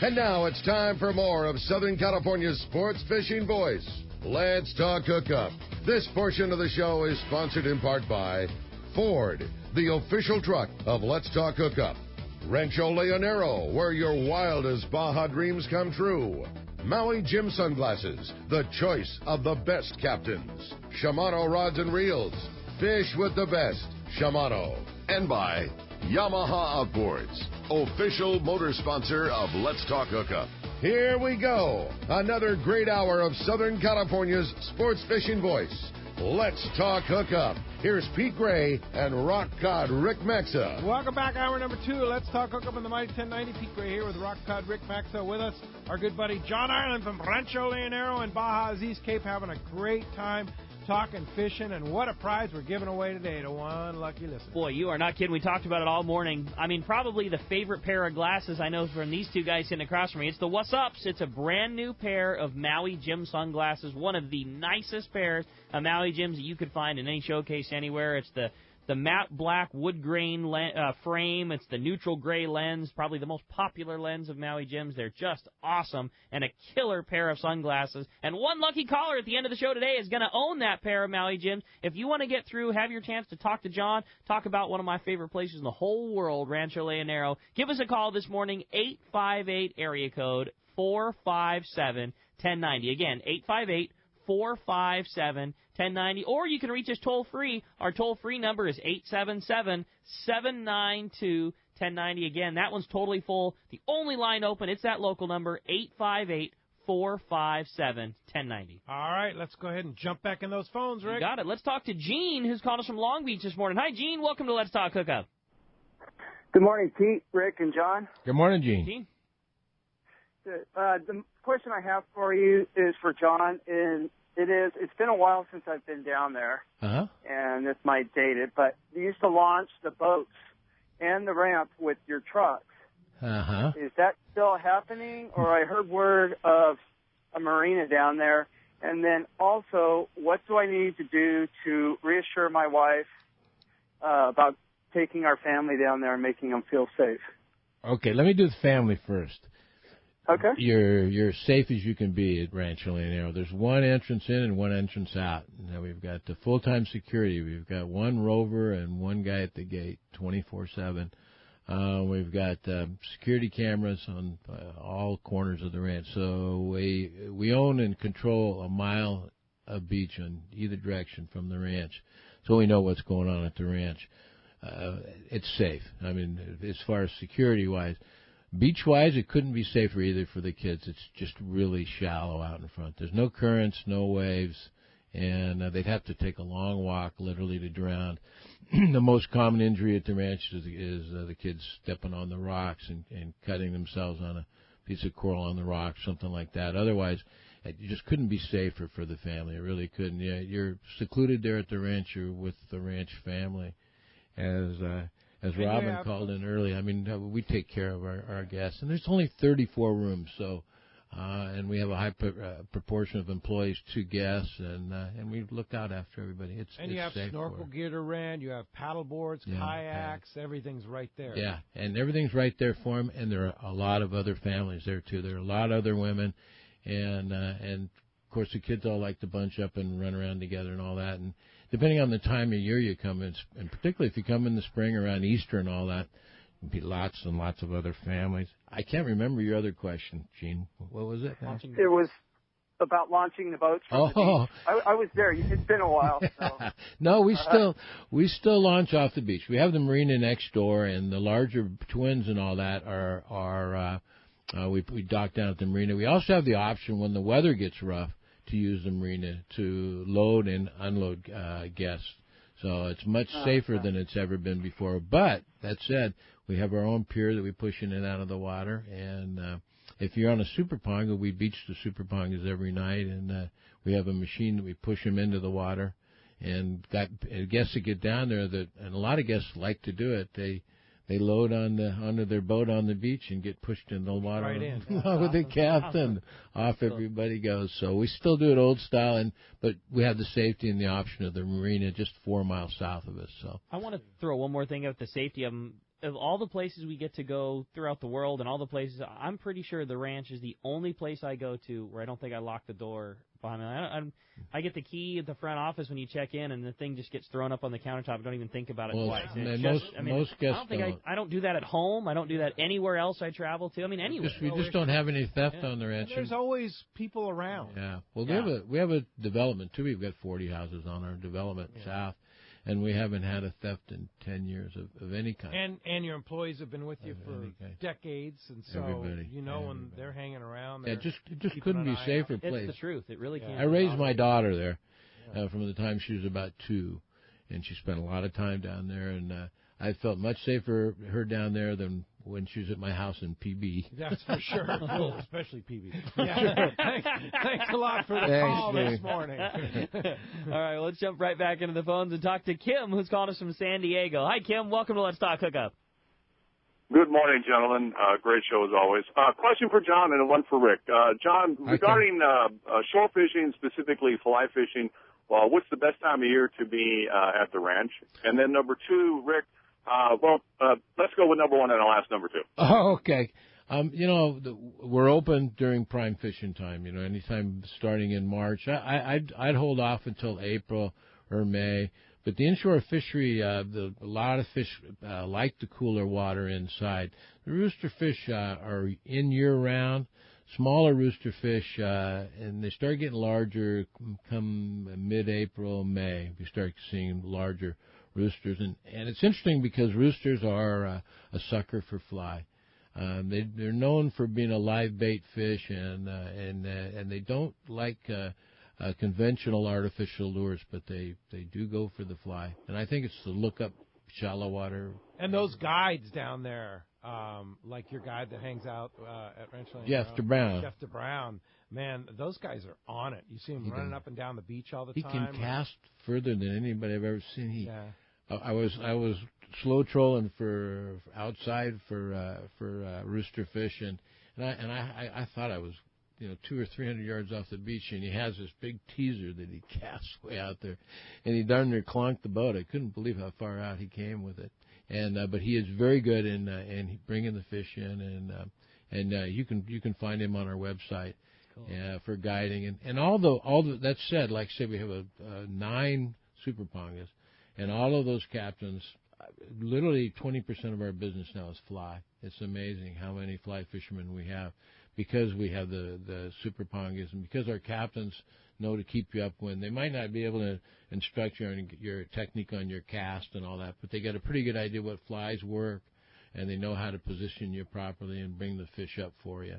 And now it's time for more of Southern California's sports fishing voice. Let's talk hookup. This portion of the show is sponsored in part by Ford, the official truck of Let's Talk Hookup. Rancho Leonero, where your wildest Baja dreams come true. Maui Jim Sunglasses, the choice of the best captains. Shimano Rods and Reels, fish with the best. Shimano. And by Yamaha Outboards, official motor sponsor of Let's Talk Hookup. Here we go. Another great hour of Southern California's sports fishing voice. Let's Talk Hookup. Here's Pete Gray and Rock Cod Rick Maxa. Welcome back, hour number 2. Let's Talk Hookup on the Mighty 1090. Pete Gray here with Rock Cod Rick Maxa. With us, our good buddy John Ireland from Rancho Leonero in Baja's East Cape, having a great time talking fishing, and what a prize we're giving away today to one lucky listener. Boy, you are not kidding. We talked about it all morning. I mean, probably the favorite pair of glasses I know from these two guys sitting across from me. It's the What's Ups. It's a brand new pair of Maui Jim sunglasses, one of the nicest pairs of Maui Jims that you could find in any showcase anywhere. It's the matte black wood grain frame. It's the neutral gray lens, probably the most popular lens of Maui Jims. They're just awesome, and a killer pair of sunglasses. And one lucky caller at the end of the show today is going to own that pair of Maui Jims. If you want to get through, have your chance to talk to John, talk about one of my favorite places in the whole world, Rancho Leonero, give us a call this morning, 858 area code 457-1090. Again, 858-457-1090, or you can reach us toll-free. Our toll-free number is 877-792-1090. Again, that one's totally full. The only line open, it's that local number, 858-457-1090. All right, let's go ahead and jump back in those phones, Rick. You got it. Let's talk to Gene, who's called us from Long Beach this morning. Hi, Gene. Welcome to Let's Talk Hookup. Good morning, Pete, Rick, and John. Good morning, Gene. Gene? The question I have for you is for John, and it's been a while since I've been down there, and this might date it, but you used to launch the boats and the ramp with your trucks. Is that still happening, or I heard word of a marina down there? And then also, what do I need to do to reassure my wife about taking our family down there and making them feel safe? Okay, let me do the family first. Okay. You're safe as you can be at Rancho Leonero. There's one entrance in and one entrance out. Now we've got the full-time security. We've got one rover and one guy at the gate, 24/7. We've got security cameras on all corners of the ranch. So we own and control a mile of beach on either direction from the ranch, so we know what's going on at the ranch. It's safe. I mean, as far as security-wise. Beach-wise, it couldn't be safer either for the kids. It's just really shallow out in front. There's no currents, no waves, and they'd have to take a long walk, literally, to drown. The most common injury at the ranch is the kids stepping on the rocks and cutting themselves on a piece of coral on the rocks, something like that. Otherwise, it just couldn't be safer for the family. It really couldn't. Yeah, you're secluded there at the ranch. You're with the ranch family, as Robin called in early. I mean, we take care of our guests, and there's only 34 rooms, so and we have a high proportion of employees to guests, and we look out after everybody. It's you have safe snorkel gear to rent, you have paddle boards, kayaks, everything's right there. Yeah, and everything's right there for them, and there are a lot of other families there too. There are a lot of other women, and of course the kids all like to bunch up and run around together and all that, and depending on the time of year you come in, and particularly if you come in the spring around Easter and all that, there'll be lots and lots of other families. I can't remember your other question, Gene. What was it? It was about launching the boats from the beach. I was there. It's been a while. So. No, we still launch off the beach. We have the marina next door, and the larger twins and all that we dock down at the marina. We also have the option when the weather gets rough to use the marina to load and unload guests. So it's much safer than it's ever been before. But that said, we have our own pier that we push in and out of the water. And if you're on a super ponga, we beach the super pongas every night. And we have a machine that we push them into the water. And got guests that get down there, and a lot of guests like to do it. They load onto their boat on the beach and get pushed in the water with the captain. Off everybody goes. So we still do it old style, but we have the safety and the option of the marina just 4 miles south of us. So I want to throw one more thing out, the safety of them. of all the places we get to go throughout the world and all the places, I'm pretty sure the ranch is the only place I go to where I don't think I lock the door behind me. I get the key at the front office when you check in, and the thing just gets thrown up on the countertop. I don't even think about it twice. Most guests I don't do that at home. I don't do that anywhere else I travel to. I mean, anywhere. We just don't have any theft on the ranch. And there's always people around. Yeah. Well, we have a development, too. We've got 40 houses on our development south. And we haven't had a theft in 10 years of any kind. And your employees have been with you for decades, and so when they're hanging around. It just couldn't be a safer place. It's the truth. It really can't. I raised my daughter there from the time she was about 2, and she spent a lot of time down there, and I felt much safer her down there than when she was at my house in PB. That's for sure. Especially PB. Yeah. Thanks a lot for the call this morning. All right, well, let's jump right back into the phones and talk to Kim, who's calling us from San Diego. Hi, Kim. Welcome to Let's Talk Hookup. Good morning, gentlemen. Great show as always. Question for John and one for Rick. John, regarding shore fishing, specifically fly fishing, what's the best time of year to be at the ranch? And then number 2, Rick, let's go with number 1 and I'll ask number 2. Oh, okay. We're open during prime fishing time. Anytime starting in March. I'd hold off until April or May. But the inshore fishery, a lot of fish like the cooler water inside. The rooster fish are in year-round. Smaller rooster fish, and they start getting larger come mid-April, May. We start seeing larger roosters, and it's interesting because roosters are a sucker for fly. They're known for being a live bait fish, and they don't like conventional artificial lures, but they do go for the fly. And I think it's the look-up shallow water. And those guides down there, like your guide that hangs out at Rancho. Jeff DeBrown. Man, those guys are on it. You see him running up and down the beach all the time. He can cast further than anybody I've ever seen. I was slow trolling for outside for rooster fish, and I thought I was 200 or 300 yards off the beach, and he has this big teaser that he casts way out there, and he darn near clonked the boat. I couldn't believe how far out he came with it, but he is very good in bringing the fish in, and you can find him on our website. Cool. For guiding, and all the that said, like I said, we have 9 super pongas. And all of those captains, literally 20% of our business now is fly. It's amazing how many fly fishermen we have because we have the super pongas and because our captains know to keep you up when they might not be able to instruct you on your technique on your cast and all that, but they got a pretty good idea what flies work, and they know how to position you properly and bring the fish up for you.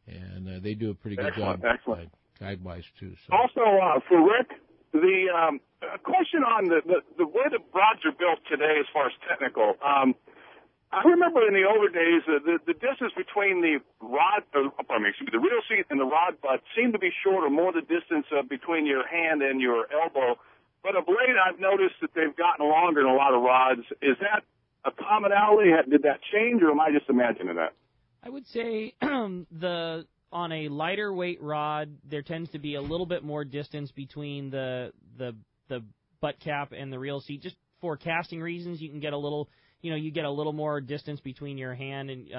And they do a pretty good job guide-wise, too. So. Also, for Rick, the question on the way the rods are built today as far as technical, I remember in the older days the distance between the reel seat and the rod butt seemed to be shorter, more the distance between your hand and your elbow. But of late, I've noticed that they've gotten longer in a lot of rods. Is that a commonality? Did that change, or am I just imagining that? I would say on a lighter weight rod, there tends to be a little bit more distance between the butt cap and the reel seat. Just for casting reasons, you can get a little, you get a little more distance between your hand and,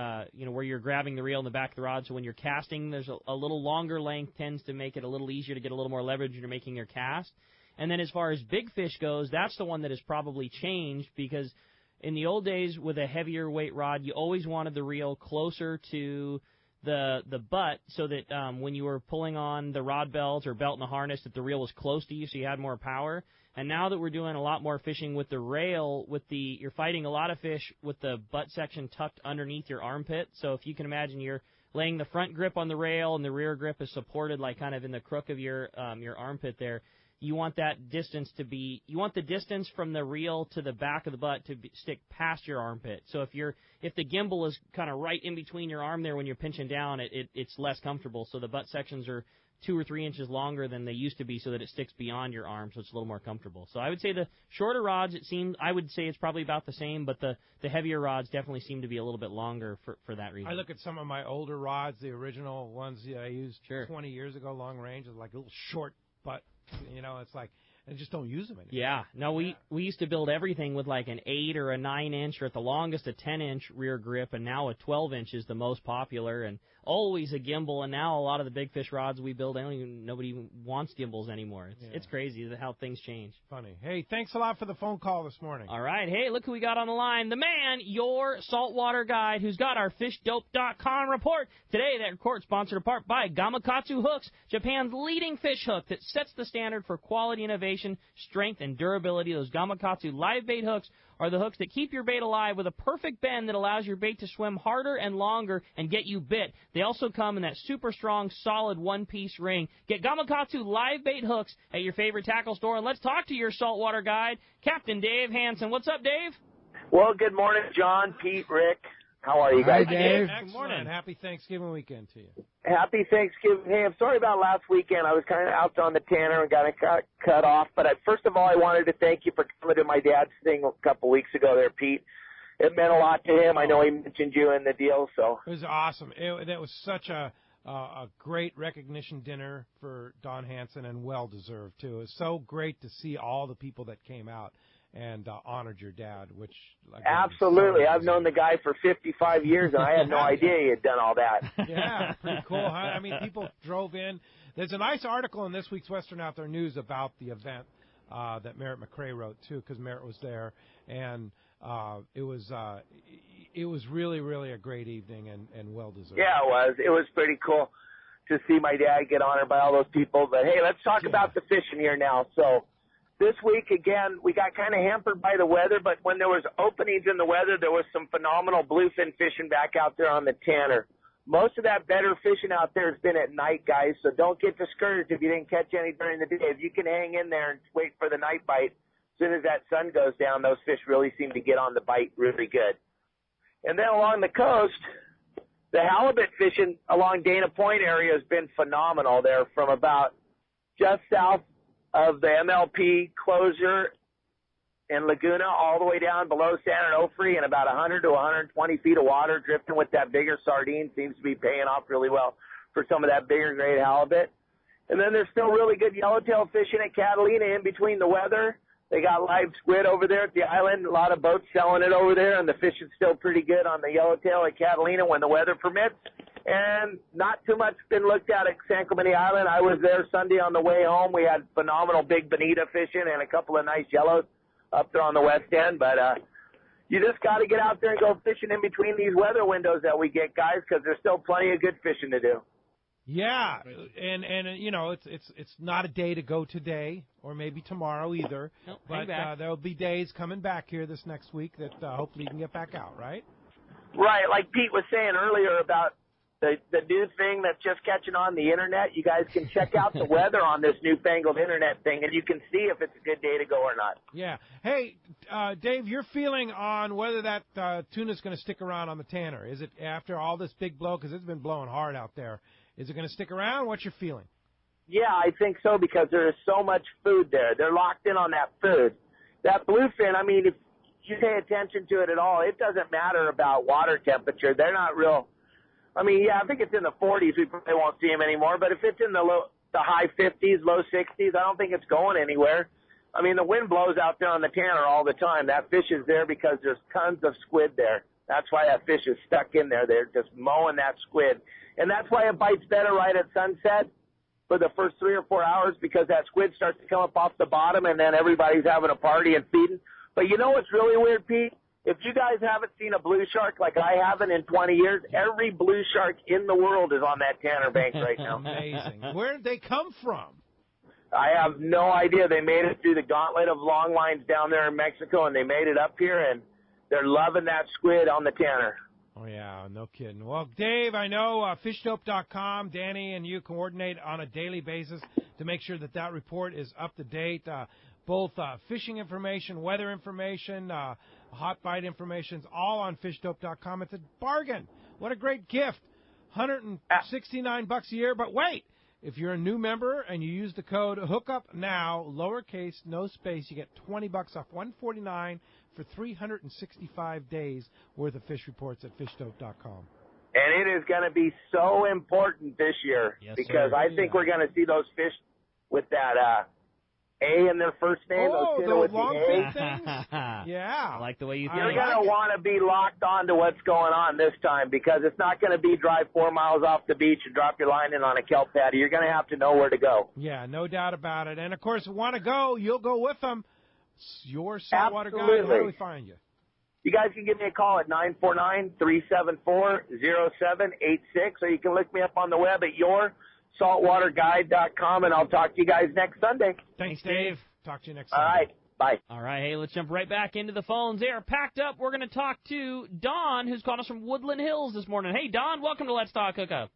where you're grabbing the reel in the back of the rod. So when you're casting, there's a little longer length tends to make it a little easier to get a little more leverage when you're making your cast. And then as far as big fish goes, that's the one that has probably changed because in the old days with a heavier weight rod, you always wanted the reel closer to the butt so that when you were pulling on the rod belt or belt in the harness that the reel was close to you so you had more power. And now that we're doing a lot more fishing with the rail, you're fighting a lot of fish with the butt section tucked underneath your armpit. So if you can imagine you're laying the front grip on the rail and the rear grip is supported like kind of in the crook of your armpit there. You want that distance you want the distance from the reel to the back of the butt to stick past your armpit. So if the gimbal is kind of right in between your arm there when you're pinching down, it's less comfortable. So the butt sections are 2 or 3 inches longer than they used to be so that it sticks beyond your arm, so it's a little more comfortable. So I would say the shorter rods, I would say it's probably about the same, but the heavier rods definitely seem to be a little bit longer for that reason. I look at some of my older rods, the original ones I used 20 years ago, long range, is like a little short butt. It's like, and just don't use them anymore. Yeah. No, we used to build everything with like an 8 or a 9-inch or at the longest a 10-inch rear grip, and now a 12-inch is the most popular, and always a gimbal. And now a lot of the big fish rods we build, nobody even wants gimbals anymore. It's crazy how things change. Funny. Hey, thanks a lot for the phone call this morning. All right. Hey, look who we got on the line. The man, your saltwater guide, who's got our fishdope.com report. Today, that report sponsored in part by Gamakatsu Hooks, Japan's leading fish hook that sets the standard for quality, innovation, strength, and durability. Those Gamakatsu live bait hooks are the hooks that keep your bait alive with a perfect bend that allows your bait to swim harder and longer and get you bit. They also come in that super strong, solid one-piece ring. Get Gamakatsu live bait hooks at your favorite tackle store. And let's talk to your saltwater guide, Captain Dave Hansen. What's up, Dave? Well, good morning, John, Pete, Rick. How are you guys? Hi, Dave. Good morning. Happy Thanksgiving weekend to you. Happy Thanksgiving. Hey, I'm sorry about last weekend. I was kind of out on the Tanner and got cut off. But first of all, I wanted to thank you for coming to my dad's thing a couple weeks ago there, Pete. It meant a lot to him. I know he mentioned you in the deal. So it was awesome. That was such a great recognition dinner for Don Hansen, and well-deserved, too. It was so great to see all the people that came out and honored your dad, which... Absolutely. I've known the guy for 55 years, and I had no idea he had done all that. Yeah, pretty cool, huh? I mean, people drove in. There's a nice article in this week's Western Outdoor News about the event that Merritt McRae wrote, too, because Merritt was there. And it was really, really a great evening and well-deserved. Yeah, it was. It was pretty cool to see my dad get honored by all those people. But, hey, let's talk about the fishing here now. So this week, again, we got kind of hampered by the weather, but when there was openings in the weather, there was some phenomenal bluefin fishing back out there on the Tanner. Most of that better fishing out there has been at night, guys, so don't get discouraged if you didn't catch any during the day. If you can hang in there and wait for the night bite, as soon as that sun goes down, those fish really seem to get on the bite really good. And then along the coast, the halibut fishing along Dana Point area has been phenomenal there from about just south of the MLP closure in Laguna all the way down below San Onofre, and about 100 to 120 feet of water drifting with that bigger sardine seems to be paying off really well for some of that bigger grade halibut. And then there's still really good yellowtail fishing at Catalina in between the weather. They got live squid over there at the island, a lot of boats selling it over there, and the fishing's still pretty good on the yellowtail at Catalina when the weather permits. And not too much been looked at San Clemente Island. I was there Sunday on the way home. We had phenomenal big bonita fishing and a couple of nice yellows up there on the west end. But you just got to get out there and go fishing in between these weather windows that we get, guys, because there's still plenty of good fishing to do. Yeah, and you know, it's not a day to go today or maybe tomorrow either. Nope, but there'll be days coming back here this next week that hopefully you can get back out, right? Right, like Pete was saying earlier about the new thing that's just catching on the internet. You guys can check out the weather on this newfangled internet thing, and you can see if it's a good day to go or not. Yeah. Hey, Dave, your feeling on whether that tuna's going to stick around on the Tanner? Is it after all this big blow, because it's been blowing hard out there? Is it going to stick around? What's your feeling? Yeah, I think so, because there is so much food there. They're locked in on that food. That bluefin, I mean, if you pay attention to it at all, it doesn't matter about water temperature. They're not real. I mean, yeah, I think it's in the 40s. We probably won't see them anymore. But if it's in the high 50s, low 60s, I don't think it's going anywhere. I mean, the wind blows out there on the Tanner all the time. That fish is there because there's tons of squid there. That's why that fish is stuck in there. They're just mowing that squid. And that's why it bites better right at sunset for the first 3 or 4 hours, because that squid starts to come up off the bottom, and then everybody's having a party and feeding. But you know what's really weird, Pete? If you guys haven't seen a blue shark like I haven't in 20 years, every blue shark in the world is on that Tanner bank right now. Amazing. Where did they come from? I have no idea. They made it through the gauntlet of long lines down there in Mexico, and they made it up here, and they're loving that squid on the Tanner. Oh, yeah, no kidding. Well, Dave, I know fishdope.com, Danny and you coordinate on a daily basis to make sure that report is up to date. Both fishing information, weather information, hot bite information, is all on fishdope.com. It's a bargain. What a great gift. $169 a year. But wait, if you're a new member and you use the code Hookup now, lowercase, no space, you get $20 off $149 for 365 days worth of fish reports at fishdope.com. And it is going to be so important this year, because I think we're going to see those fish with that A in their first name. Oh, tuna those with the long A. fin things? Yeah. I like the way you think. You're going to want to be locked on to what's going on this time because it's not going to be drive 4 miles off the beach and drop your line in on a kelp patty. You're going to have to know where to go. Yeah, no doubt about it. And, of course, want to go, you'll go with them. Your saltwater guide, Absolutely. how do we find you? You guys can give me a call at 949-374-0786, or you can look me up on the web at yoursaltwaterguide.com, and I'll talk to you guys next Sunday. Thanks, Dave. Talk to you next All Sunday. right. Bye. All right, hey, let's jump right back into the phones. They are packed up. We're going to talk to Don, who's calling us from Woodland Hills this morning. Hey, Don, welcome to Let's Talk Hookup.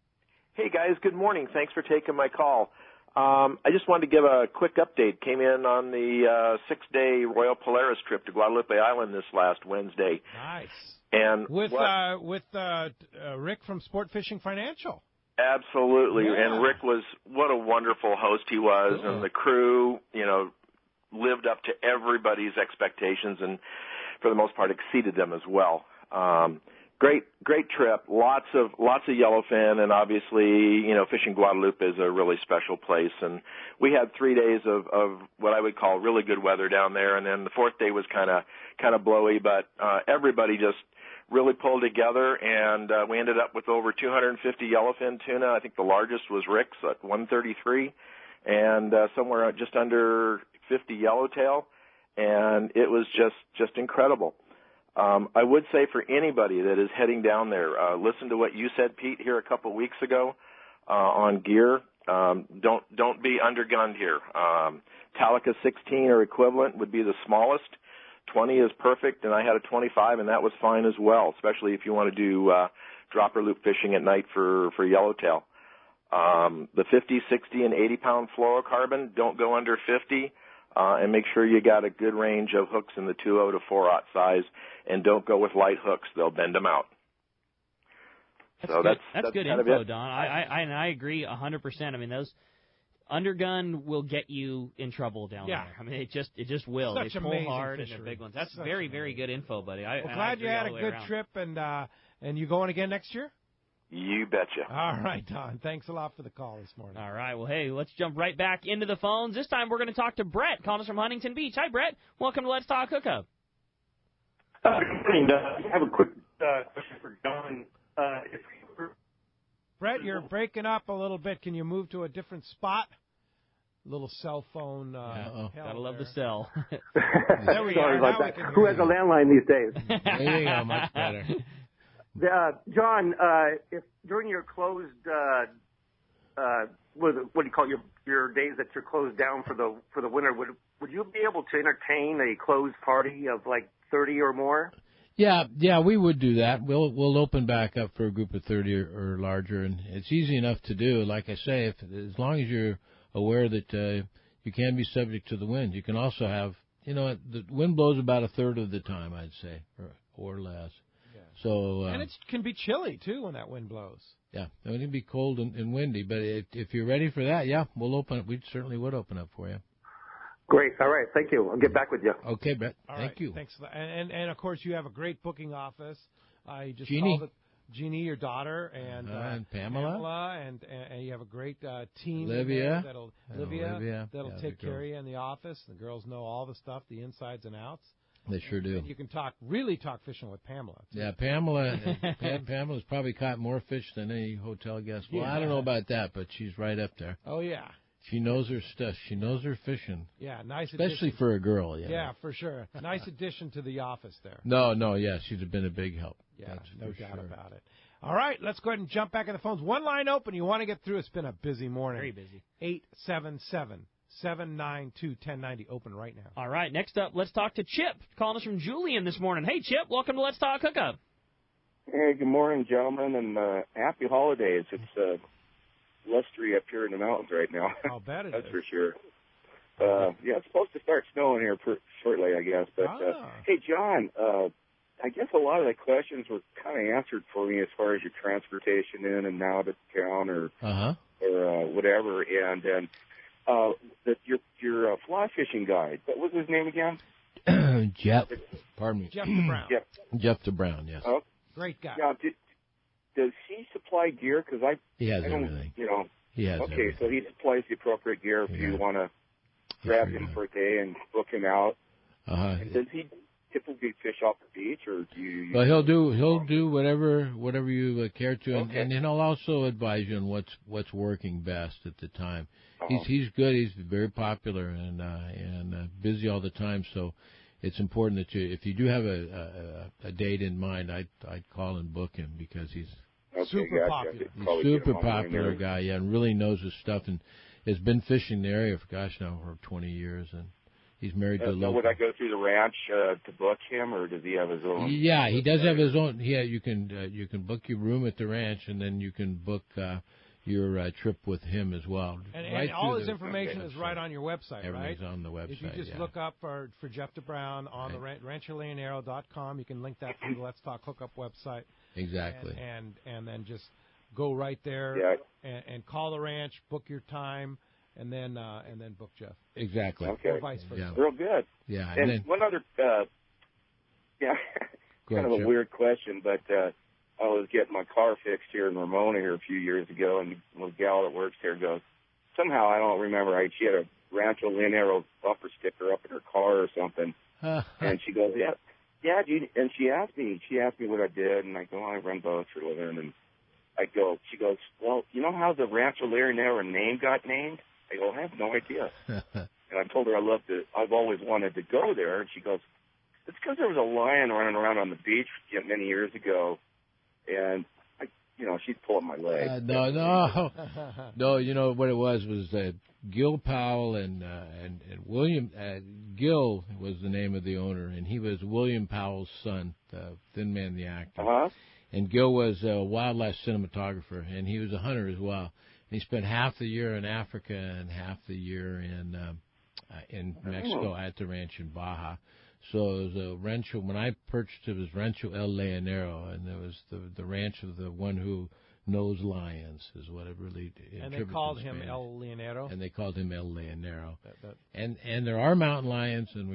Hey, guys, good morning. Thanks for taking my call. I just wanted to give a quick update. Came in on the 6-day Royal Polaris trip to Guadalupe Island this last Wednesday. Nice. And with Rick from Sport Fishing Financial. Absolutely. Yeah. And Rick what a wonderful host he was. Cool. And the crew, lived up to everybody's expectations and for the most part exceeded them as well. Great trip. Lots of yellowfin, and obviously, fishing Guadalupe is a really special place. And we had 3 days of what I would call really good weather down there, and then the fourth day was kind of blowy, but everybody just really pulled together, and we ended up with over 250 yellowfin tuna. I think the largest was Rick's at 133, and somewhere just under 50 yellowtail, and it was just incredible. I would say for anybody that is heading down there, listen to what you said, Pete, here a couple of weeks ago on gear. Don't be undergunned here. Talica 16 or equivalent would be the smallest. 20 is perfect, and I had a 25, and that was fine as well, especially if you want to do dropper loop fishing at night for yellowtail. The 50, 60, and 80-pound fluorocarbon, don't go under 50. And make sure you got a good range of hooks in the 2/0 to 4/0 size, and don't go with light hooks; they'll bend them out. That's good info, Don. I agree 100%. I mean, those undergun will get you in trouble down there. I mean, it just will. Such they pull hard fishery. and they're big ones. That's very good info, buddy. Glad you had a good trip, and you going again next year? You betcha. All right, Don. Thanks a lot for the call this morning. All right. Well, hey, let's jump right back into the phones. This time we're going to talk to Brett, calling us from Huntington Beach. Hi, Brett. Welcome to Let's Talk Hookup. Good morning. I have a quick question for Don. Brett, you're breaking up a little bit. Can you move to a different spot? Little cell phone. Gotta love the cell. There we Sorry are. about that. Who has a landline these days? There you go. Much better. John, if during your closed, what do you call your days that you're closed down for the winter, would you be able to entertain a closed party of like 30 or more? Yeah, we would do that. We'll open back up for a group of 30 or larger, and it's easy enough to do. Like I say, as long as you're aware that you can be subject to the wind. You can also have, the wind blows about a third of the time, I'd say, or less. So and it can be chilly, too, when that wind blows. Yeah, it can be cold and windy, but if you're ready for that, we'll open it. We certainly would open up for you. Great. All right. Thank you. I'll get back with you. Okay, Brett. Thank you. Thanks. And, of course, you have a great booking office. You just Jeannie. called it Jeannie, your daughter, and Pamela. And you have a great team Olivia. That'll take care of you in the office. The girls know all the stuff, the insides and outs. They sure do. And you can talk fishing with Pamela, too. Yeah, Pamela's probably caught more fish than any hotel guest. Well, I don't know about that, but she's right up there. Oh, yeah. She knows her stuff. She knows her fishing. Yeah, nice especially addition. for a girl, Yeah, for sure. Nice addition to the office there. No, she's been a big help. Yeah, no doubt about it. All right, let's go ahead and jump back in the phones. One line open. You want to get through. It's been a busy morning. Very busy. 877-792-1090. Open right now. All right, next up, let's talk to Chip, calling us from Julian this morning. Hey, Chip, welcome to Let's Talk Hookup. Hey, good morning, gentlemen, and happy holidays. It's blustery up here in the mountains right now. I'll bet it That's is. for sure. It's supposed to start snowing here shortly, I guess. But hey, John, I guess a lot of the questions were kind of answered for me as far as your transportation in and out of town or whatever. And then your fly fishing guide. What was his name again? Jeff. Pardon me. Jeff DeBrown. Jeff DeBrown. Yes. Oh, great guy. Now, does he supply gear? Because he has everything. He has okay, everything. so he supplies the appropriate gear if you want to grab him for a day and book him out. And does he typically fish off the beach, or do you? Well, he'll do whatever you care to, and he'll also advise you on what's working best at the time. He's good. He's very popular and busy all the time. So it's important that if you do have a date in mind, I'd call and book him because he's super popular. He's super popular guy, and really knows his stuff, and has been fishing the area for 20 years, and he's married to a local. Would I go through the ranch to book him, or does he have his own? Yeah, he does have his own. Yeah, you can book your room at the ranch, and then you can book your trip with him as well. And all his information is right on your website, Everything's right? on the website. If you just look up for Jeff DeBrown on the RanchoLeonero.com, you can link that through the Let's Talk Hookup website. Exactly. And then just go right there and call the ranch, book your time, and then book Jeff. Exactly. Okay. Or vice versa. Yeah. Real good. Yeah. And then, one other, kind of a weird question, but I was getting my car fixed here in Ramona here a few years ago, and the gal that works there goes, somehow, I don't remember, she had a Rancho Leonero bumper sticker up in her car or something, and she goes, yeah, and she asked me what I did, and I go, I run boats for a living, and she goes, well, you know how the Rancho Leonero name got named? I go, I have no idea. And I told her I've always wanted to go there, and she goes, it's because there was a lion running around on the beach many years ago, and she's pulling my leg. No. You know what it was Gil Powell and William Gil was the name of the owner, and he was William Powell's son, the Thin Man the actor. And Gil was a wildlife cinematographer, and he was a hunter as well. And he spent half the year in Africa and half the year in Mexico at the ranch in Baja. So it was a rancho. When I purchased it was Rancho El Leonero, and it was the ranch of the one who knows lions, is what it really. And they called him El Leonero. And they called him El Leonero. And there are mountain lions, and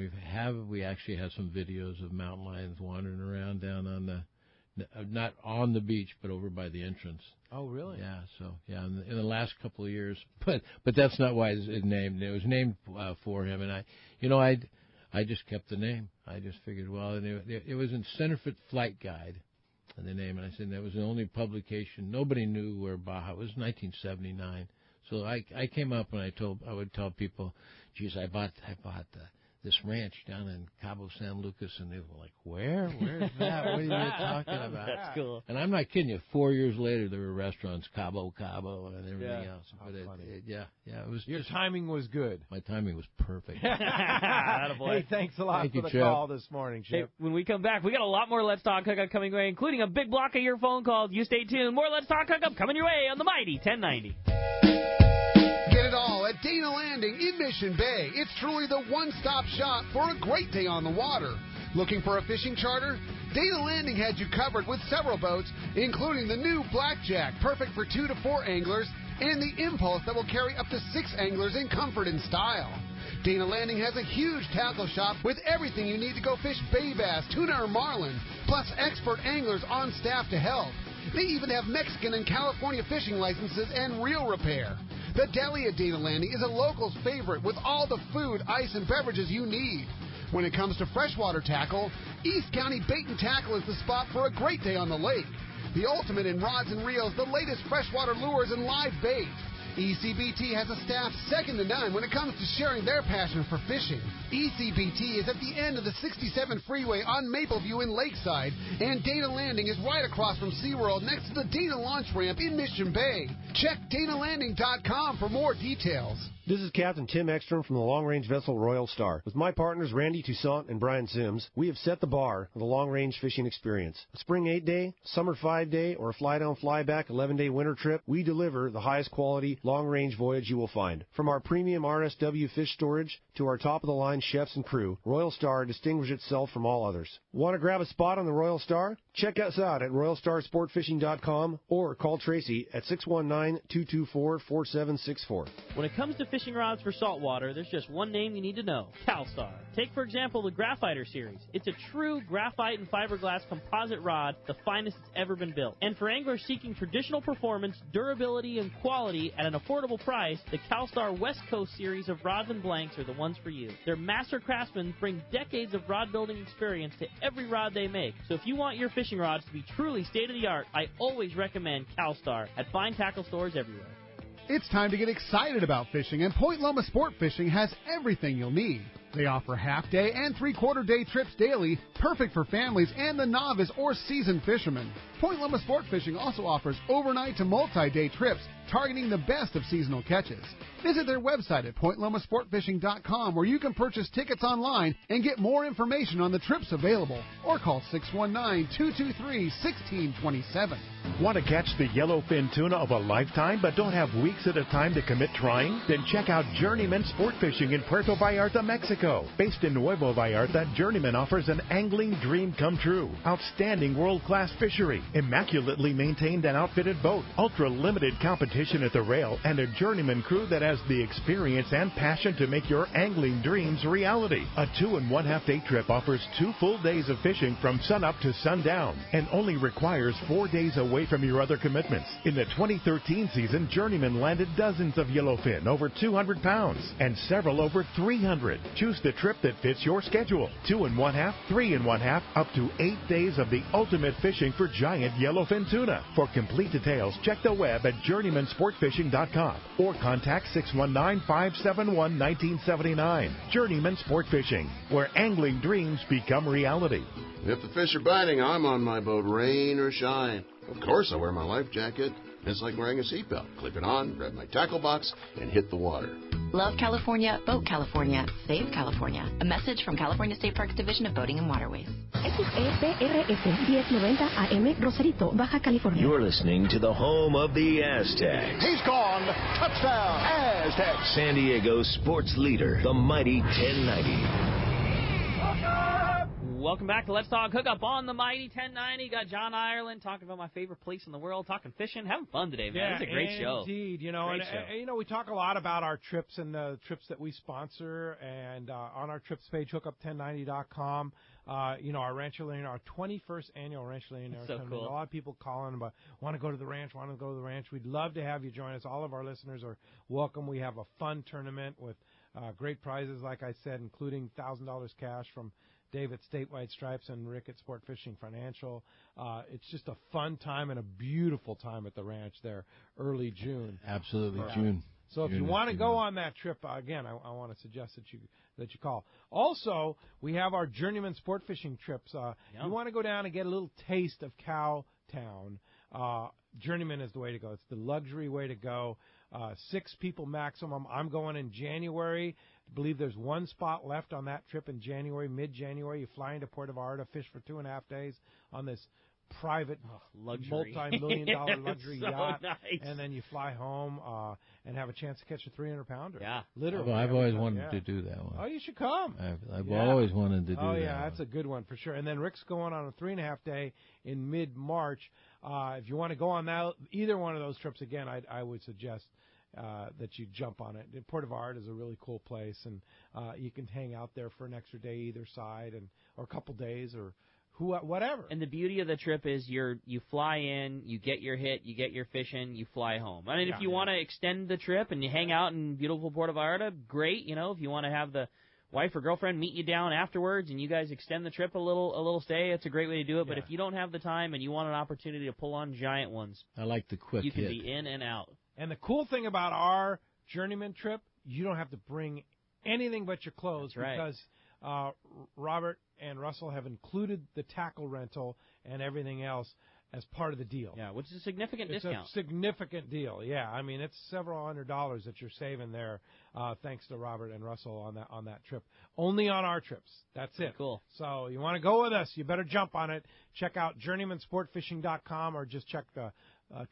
we actually have some videos of mountain lions wandering around down on not on the beach, but over by the entrance. Oh, really? Yeah. So in the last couple of years, but that's not why it's named. It was named for him, and I just kept the name. I just figured, well, it was in Centerfoot Flight Guide, and the name, and I said that was the only publication. Nobody knew where Baja. It was 1979. So I came up and I would tell people, geez, I bought this ranch down in Cabo San Lucas, and they were like, where? Where's that? What are you talking about? That's cool. And I'm not kidding you. 4 years later, there were restaurants, Cabo, and everything else. But it was. Your timing was good. My timing was perfect. Hey, thanks a lot for the call this morning, Chip. Hey, when we come back, we got a lot more Let's Talk Hookup coming away, including a big block of your phone calls. You stay tuned. More Let's Talk Hookup coming your way on the mighty 1090. Get it all at Dana Landing in Mission Bay. It's truly the one-stop shop for a great day on the water. Looking for a fishing charter? Dana Landing had you covered with several boats, including the new Blackjack, perfect for 2 to 4 anglers, and the Impulse that will carry up to 6 anglers in comfort and style. Dana Landing has a huge tackle shop with everything you need to go fish bay bass, tuna, or marlin, plus expert anglers on staff to help. They even have Mexican and California fishing licenses and reel repair. The deli at Dana Landing is a local's favorite with all the food, ice, and beverages you need. When it comes to freshwater tackle, East County Bait and Tackle is the spot for a great day on the lake. The ultimate in rods and reels, the latest freshwater lures and live bait. ECBT has a staff second to none when it comes to sharing their passion for fishing. ECBT is at the end of the 67 freeway on Mapleview in Lakeside, and Dana Landing is right across from SeaWorld next to the Dana Launch Ramp in Mission Bay. Check DanaLanding.com for more details. This is Captain Tim Ekstrom from the long-range vessel Royal Star. With my partners Randy Toussaint and Brian Sims, we have set the bar for the long-range fishing experience. A spring 8-day, summer 5-day, or a fly-down, fly-back 11-day winter trip, we deliver the highest quality long-range voyage you will find. From our premium RSW fish storage to our top-of-the-line chefs and crew, Royal Star distinguishes itself from all others. Want to grab a spot on the Royal Star? Check us out at RoyalStarSportFishing.com or call Tracy at 619-224-4764. When it comes to fishing rods for saltwater, there's just one name you need to know, CalStar. Take, for example, the Graphiter series. It's a true graphite and fiberglass composite rod, the finest it's ever been built. And for anglers seeking traditional performance, durability, and quality at an an affordable price, the CalStar West Coast series of rods and blanks are the ones for you. Their master craftsmen bring decades of rod building experience to every rod they make. So if you want your fishing rods to be truly state-of-the-art, I always recommend CalStar at fine tackle stores everywhere. It's time to get excited about fishing, and Point Loma Sport Fishing has everything you'll need. They offer half-day and three-quarter-day trips daily, perfect for families and the novice or seasoned fishermen. Point Loma Sport Fishing also offers overnight to multi-day trips, targeting the best of seasonal catches. Visit their website at pointlomasportfishing.com, where you can purchase tickets online and get more information on the trips available, or call 619-223-1627. Want to catch the yellowfin tuna of a lifetime but don't have weeks at a time to commit trying? Then check out Journeyman Sport Fishing in Puerto Vallarta, Mexico. Based in Nuevo Vallarta, Journeyman offers an angling dream come true. Outstanding world-class fishery, immaculately maintained and outfitted boat, ultra-limited competition at the rail, and a Journeyman crew that has the experience and passion to make your angling dreams reality. A 2.5 day trip offers 2 full days of fishing from sunup to sundown and only requires 4 days away from your other commitments. In the 2013 season, Journeyman landed dozens of yellowfin over 200 pounds and several over 300. Choose the trip that fits your schedule. 2.5, 3.5, up to 8 days of the ultimate fishing for giant yellowfin tuna. For complete details, check the web at journeymansportfishing.com or contact 619-571-1979. Journeyman Sport Fishing, where angling dreams become reality. If the fish are biting, I'm on my boat, rain or shine. Of course, I wear my life jacket. It's like wearing a seatbelt. Clip it on, grab my tackle box, and hit the water. Love California, vote California, save California. A message from California State Parks Division of Boating and Waterways. XEPRS 1090 AM, Rosarito, Baja California. You're listening to the home of the Aztecs. He's gone. Touchdown, Aztecs. San Diego sports leader, the mighty 1090. Welcome back to Let's Talk Hookup on the Mighty 1090. Got John Ireland talking about my favorite place in the world, talking fishing, having fun today, man. Yeah, It's a great show. Indeed, we talk a lot about our trips and the trips that we sponsor, and on our trips page, hookup1090.com. Our Rancho Leonero, our 21st annual Rancho Leonero so tournament. cool. A lot of people calling about want to go to the ranch. We'd love to have you join us. All of our listeners are welcome. We have a fun tournament with great prizes, like I said, including $1,000 cash from Dave at Statewide Stripes and Rick at Sport Fishing Financial. It's just a fun time and a beautiful time at the ranch there, early June. Absolutely, June. So if you want to go on that trip, again, I want to suggest that you call. Also, we have our Journeyman Sport Fishing trips. You want to go down and get a little taste of Cowtown. Journeyman is the way to go. It's the luxury way to go. 6 people maximum. I'm going in January. I believe there's one spot left on that trip in January, mid-January. You fly into Puerto Vallarta, fish for 2.5 days on this private multi-million-dollar luxury so yacht, nice. and then you fly home and have a chance to catch a 300-pounder. Yeah, literally. I've always wanted to do that one. Oh, you should come. I've always wanted to do that. Oh, yeah, that's a good one for sure. And then Rick's going on a 3.5 day in mid-March. If you want to go on either one of those trips, again, I would suggest that you jump on it. Puerto Vallarta is a really cool place, and you can hang out there for an extra day either side, or a couple days, or whatever. And the beauty of the trip is you fly in, you get your hit, you get your fishing, you fly home. I mean, if you want to extend the trip and you hang out in beautiful Puerto Vallarta, great. If you want to have the wife or girlfriend meet you down afterwards and you guys extend the trip a little stay, it's a great way to do it. But if you don't have the time and you want an opportunity to pull on giant ones, I like the quick you can hit. be in and out. And the cool thing about our Journeyman trip, you don't have to bring anything but your clothes. That's right. Because Robert and Russell have included the tackle rental and everything else as part of the deal. Yeah, which is a significant discount. It's a significant deal. Yeah, I mean, it's several $100s that you're saving there, thanks to Robert and Russell on that trip. Only on our trips. That's it. Cool. So you want to go with us, you better jump on it. Check out journeymansportfishing.com or just check the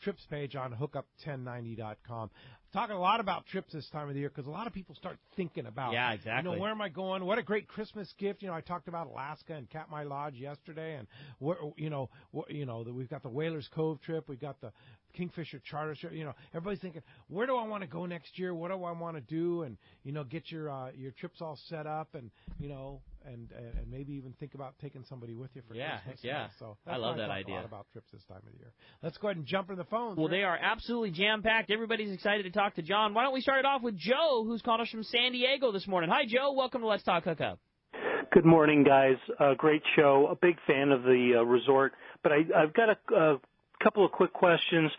trips page on hookup1090.com. Talking a lot about trips this time of the year because a lot of people start thinking about, yeah, exactly. Where am I going? What a great Christmas gift! I talked about Alaska and Katmai Lodge yesterday, and we've got the Whalers Cove trip, we've got the Kingfisher Charter trip. Everybody's thinking, where do I want to go next year? What do I want to do? And get your trips all set up, and and maybe even think about taking somebody with you for Christmas. Yeah. So I love that talk idea. A lot about trips this time of the year. Let's go ahead and jump into the phones. Well, they are absolutely jam-packed. Everybody's excited to talk to John. Why don't we start it off with Joe, who's called us from San Diego this morning. Hi, Joe. Welcome to Let's Talk Hookup. Good morning, guys. Great show. A big fan of the resort. But I've got a couple of quick questions.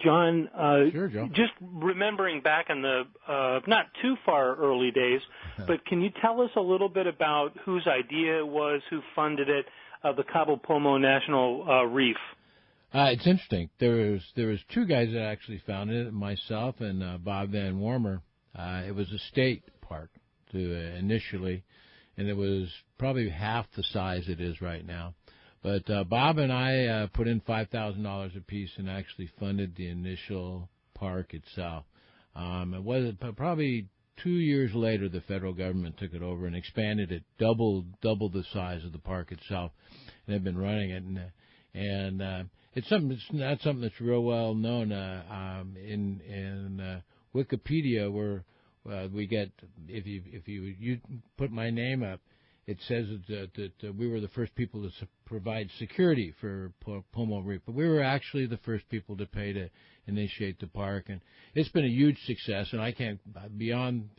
John, sure, Joe. Just remembering back in the not too far early days, but can you tell us a little bit about whose idea it was, who funded it, the Cabo Pomo National Reef? It's interesting. There was two guys that actually founded it, myself and Bob Van Warmer. It was a state park initially, and it was probably half the size it is right now. But Bob and I put in $5,000 apiece and actually funded the initial park itself. It was probably 2 years later the federal government took it over and expanded it, double the size of the park itself, and they've been running it. And it's something. It's not something that's real well known in Wikipedia, where we get if you put my name up. It says that we were the first people to provide security for Pomo Reef, but we were actually the first people to pay to initiate the park, and it's been a huge success. And I can't, beyond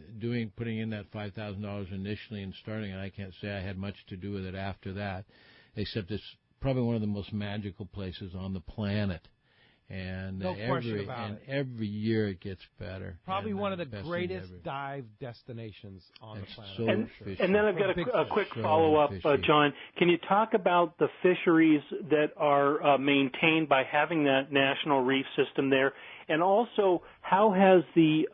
putting in that $5,000 initially and starting it, I can't say I had much to do with it after that, except it's probably one of the most magical places on the planet. And no question about it. Every year it gets better. Probably one of the greatest dive destinations on the planet. So and then I've got a quick follow-up, John. Can you talk about the fisheries that are maintained by having that national reef system there? And also, how has the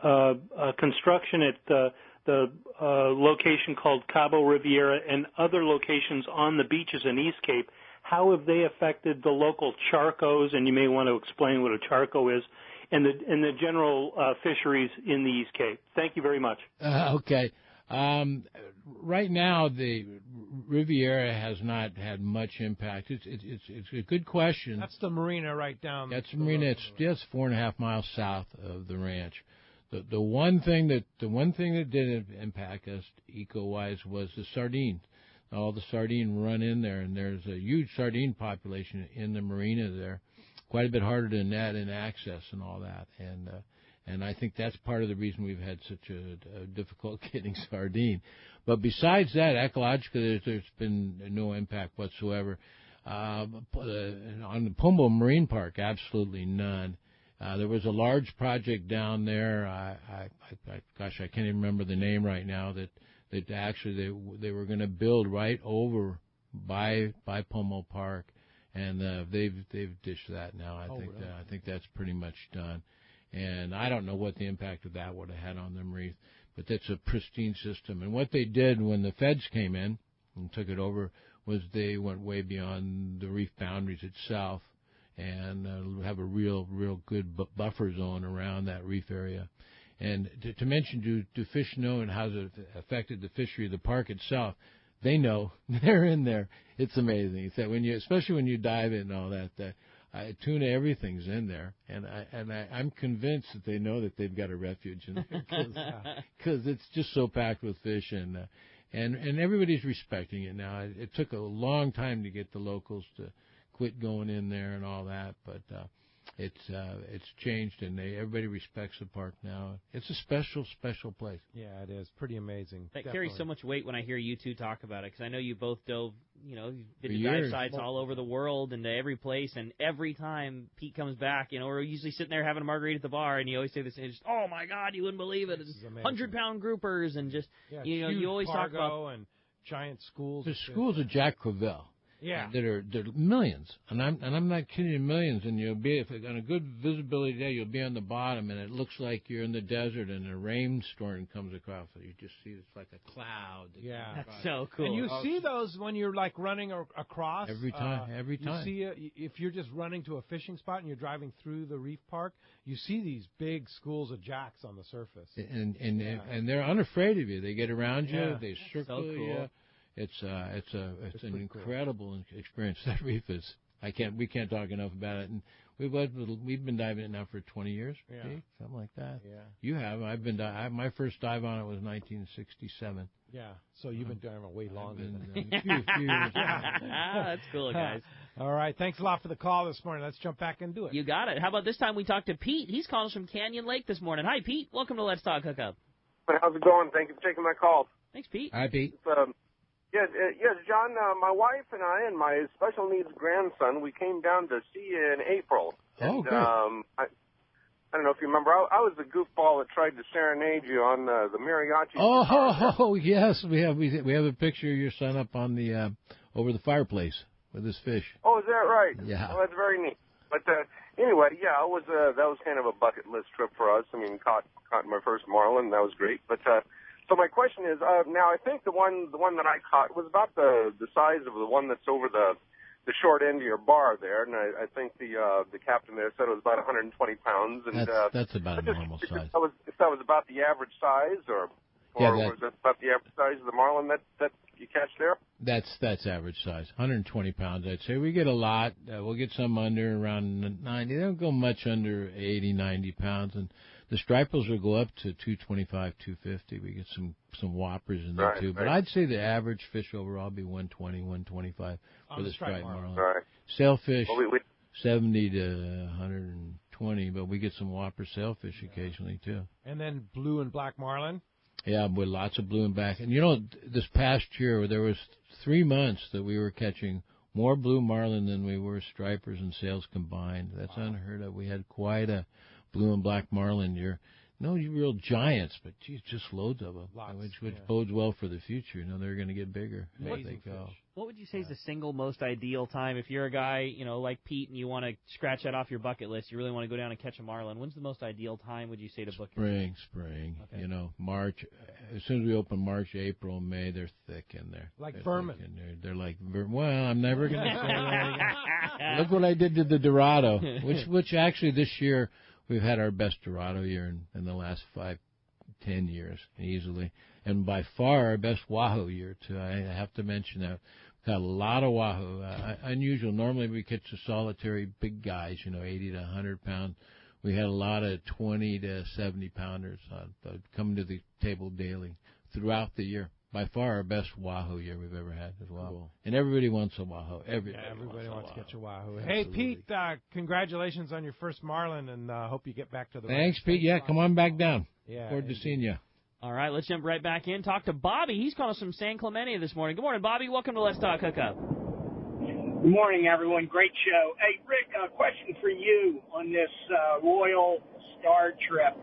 construction at the location called Cabo Riviera and other locations on the beaches in East Cape, how have they affected the local charcos, and you may want to explain what a charco is, and the general fisheries in the East Cape? Thank you very much. Okay. Right now, the Riviera has not had much impact. It's a good question. That's the marina right down. That's the marina. It's just 4.5 miles south of the ranch. The one thing that did impact us eco-wise was the sardines. All the sardine run in there, and there's a huge sardine population in the marina there. Quite a bit harder to net and access and all that, and I think that's part of the reason we've had such a difficult getting sardine. But besides that, ecologically, there's been no impact whatsoever. On the Pomo Marine Park, absolutely none. There was a large project down there. I can't even remember the name right now. That actually they were going to build right over by Pomo Park, and they've ditched that now. I think that's pretty much done, and I don't know what the impact of that would have had on them reef, but that's a pristine system. And what they did when the feds came in and took it over was they went way beyond the reef boundaries itself and have a real good buffer zone around that reef area. And to mention, do fish know and how it affected the fishery of the park itself? They know. They're in there. It's amazing. It's that especially when you dive in and all that, tuna, everything's in there, and I'm convinced that they know that they've got a refuge in there because it's just so packed with fish, and everybody's respecting it now. It took a long time to get the locals to quit going in there and all that, but it's changed, and everybody respects the park now. It's a special place. Yeah, it is pretty amazing. That carries so much weight when I hear you two talk about it, because I know you both dove, you've been to dive sites all over the world and to every place, and every time Pete comes back, we're usually sitting there having a margarita at the bar, and you always say this, and just, oh my God, you wouldn't believe it. It's 100-pound groupers, and just, you always talk about and giant schools. The schools of Jack Crevalle. Yeah, they're millions, and I'm not kidding you, millions. And you'll be on a good visibility day, you'll be on the bottom, and it looks like you're in the desert, and a rainstorm comes across. So you just see it's like a cloud. That's so cool. And you see those when you're like running across every time. You see if you're just running to a fishing spot and you're driving through the reef park, you see these big schools of jacks on the surface, and they're unafraid of you. They get around you, they circle you. It's an incredible experience. That reef is. We can't talk enough about it. And We've been diving it now for 20 years, something like that. Yeah. You have. I've been. My first dive on it was 1967. Yeah. So you've been diving way longer than a few years. That's cool, guys. All right. Thanks a lot for the call this morning. Let's jump back and do it. You got it. How about this time we talk to Pete? He's calling us from Canyon Lake this morning. Hi, Pete. Welcome to Let's Talk Hookup. How's it going? Thank you for taking my call. Thanks, Pete. Hi, Pete. Yes, John, my wife and I and my special needs grandson, we came down to see you in April. Oh, and, good. I don't know if you remember, I was the goofball that tried to serenade you on the mariachi. Oh, yes, we have a picture of your son up on the over the fireplace with his fish. Oh, is that right? Yeah. Oh, that's very neat. But anyway, yeah, it was that was kind of a bucket list trip for us. I mean, caught my first marlin, that was great. But so my question is, now I think the one that I caught was about the size of the one that's over the short end of your bar there, and I think the captain there said it was about 120 pounds. And that's about a normal size. If that was about the average size, or was it about the average size of the marlin that you catch there? That's average size, 120 pounds, I'd say. We get a lot. We'll get some under around 90. They don't go much under 80, 90 pounds, and the stripers will go up to 225, 250. We get some whoppers in there, too. But I'd say the average fish overall be 120, 125 for the striped marlin. Right. Sailfish, 70 to 120, but we get some whopper sailfish occasionally, too. And then blue and black marlin? Yeah, with lots of blue and black. And, you know, this past year, there was 3 months that we were catching more blue marlin than we were stripers and sails combined. That's unheard of. We had quite a blue and black marlin year. No real giants, but geez, just loads of them, which bodes well for the future. You know, they're going to get bigger as they go. What would you say is the single most ideal time if you're a guy, you know, like Pete, and you want to scratch that off your bucket list? You really want to go down and catch a marlin. When's the most ideal time? Would you say to book? Spring. Okay. You know, March. As soon as we open March, April, May, they're thick in there. Like vermin. They're like vermin. Well, I'm never going to say that again. Look what I did to the Dorado, which actually this year. We've had our best Dorado year in the last 5-10 years, easily. And by far our best Wahoo year, too. I have to mention that. We've got a lot of Wahoo. Unusual. Normally we catch the solitary big guys, 80 to 100 pounds. We had a lot of 20 to 70 pounders coming to the table daily throughout the year. By far our best Wahoo year we've ever had as well. Cool. And everybody wants a Wahoo. Everybody wants to catch a Wahoo. Hey, Pete, congratulations on your first marlin, and hope you get back to the Thanks, Pete. Yeah, come on back down. Yeah, forward to seeing you. All right, let's jump right back in. Talk to Bobby. He's calling us from San Clemente this morning. Good morning, Bobby. Welcome to Let's Talk Hookup. Good morning, everyone. Great show. Hey, Rick, a question for you on this Royal Star trip.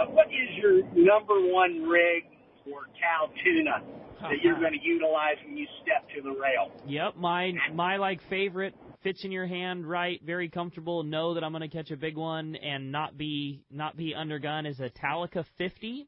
What is your number one rig for cow tuna that you're going to utilize when you step to the rail? Yep, my favorite fits in your hand right, very comfortable, know that I'm going to catch a big one and not be undergun is a Talica 50,